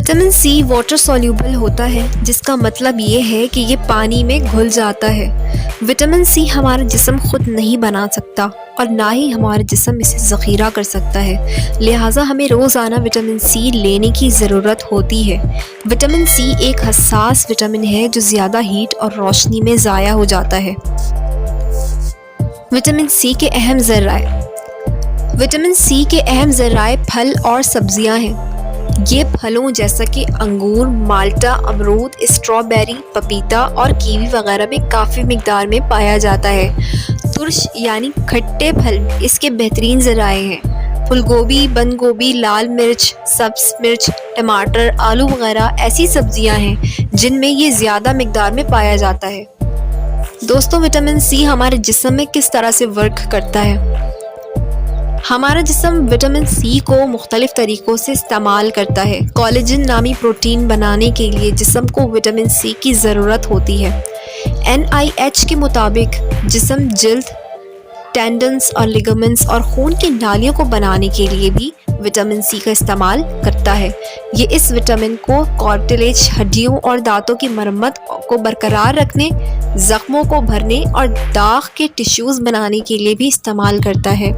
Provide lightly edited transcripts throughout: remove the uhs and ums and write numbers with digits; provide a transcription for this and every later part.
Vitamin C water soluble होता है, जिसका मतलब ये है कि ये पानी में घुल जाता है। विटामिन सी हमारा जिस्म खुद नहीं बना सकता और ना ही हमारा जिस्म इसे ज़ख़ीरा कर सकता है, लिहाजा हमें रोज़ाना विटामिन सी लेने की ज़रूरत होती है। विटामिन सी एक हसास विटामिन है जो ज़्यादा हीट और रोशनी में ज़ाया हो जाता है। विटामिन सी के अहम ज़राए। विटामिन सी के अहम ज़राए फल और सब्ज़ियाँ हैं। ये फलों जैसा कि अंगूर, माल्टा, अमरूद, स्ट्रॉबेरी, पपीता और कीवी वगैरह में काफ़ी मिकदार में पाया जाता है। तुर्श यानी खट्टे फल इसके बेहतरीन ज़राए हैं। फूलगोभी, बंद गोभी, लाल मिर्च, सब्ज़ मिर्च, टमाटर, आलू वगैरह ऐसी सब्जियां हैं जिनमें ये ज़्यादा मिकदार में पाया जाता है। दोस्तों, विटामिन सी हमारे जिस्म में किस तरह से वर्क करता है? हमारा जिस्म विटामिन सी को मुख्तलिफ तरीक़ों से इस्तेमाल करता है। कोलेजन नामी प्रोटीन बनाने के लिए जिस्म को विटामिन सी की ज़रूरत होती है। NIH के मुताबिक जिस्म जल्द, टेंडन्स और लिगामेंट्स और खून की नालियों को बनाने के लिए भी विटामिन सी का इस्तेमाल करता है। ये इस विटामिन को कार्टिलेज, हड्डियों और दांतों की मरम्मत को बरकरार रखने, ज़ख्मों को भरने और दाग के टिश्यूज़ बनाने के लिए भी इस्तेमाल करता है।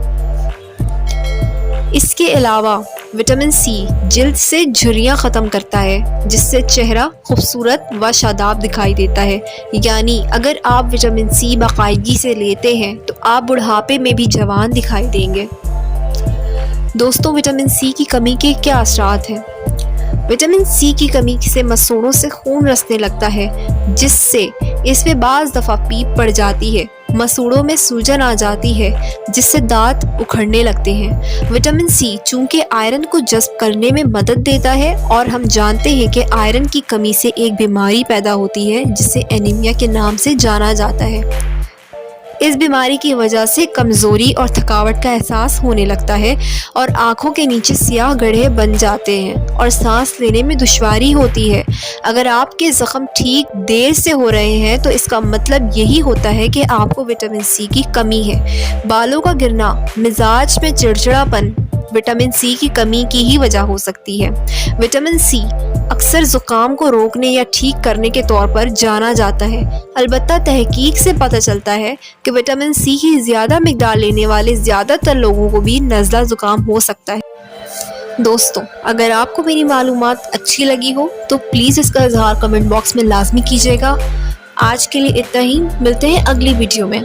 इसके अलावा विटामिन सी जिल्द से झुर्रियाँ ख़त्म करता है, जिससे चेहरा खूबसूरत व शादाब दिखाई देता है। यानी अगर आप विटामिन सी बाकायदगी से लेते हैं तो आप बुढ़ापे में भी जवान दिखाई देंगे। दोस्तों, विटामिन सी की कमी के क्या असरात हैं? विटामिन सी की कमी से मसूड़ों से खून रसने लगता है, जिससे इसमें बाज़ दफ़ा पीप पड़ जाती है। मसूड़ों में सूजन आ जाती है, जिससे दांत उखड़ने लगते हैं। विटामिन सी चूँकि आयरन को जज़्ब करने में मदद देता है और हम जानते हैं कि आयरन की कमी से एक बीमारी पैदा होती है जिसे एनीमिया के नाम से जाना जाता है। इस बीमारी की वजह से कमज़ोरी और थकावट का एहसास होने लगता है और आँखों के नीचे सियाह गड्ढे बन जाते हैं और सांस लेने में दुश्वारी होती है। अगर आपके ज़ख्म ठीक देर से हो रहे हैं तो इसका मतलब यही होता है कि आपको विटामिन सी की कमी है। बालों का गिरना, मिजाज में चिड़चिड़ापन विटामिन सी की कमी की ही वजह हो सकती है। विटामिन सी अक्सर ज़ुकाम को रोकने या ठीक करने के तौर पर जाना जाता है। अलबत्ता तहकीक से पता चलता है कि विटामिन सी की ज़्यादा मिकदार लेने वाले ज़्यादातर लोगों को भी नज़ला ज़ुकाम हो सकता है। दोस्तों, अगर आपको मेरी मालूमात अच्छी लगी हो तो प्लीज़ इसका इज़हार कमेंट बॉक्स में लाजमी कीजिएगा। आज के लिए इतना ही, मिलते हैं अगली वीडियो में।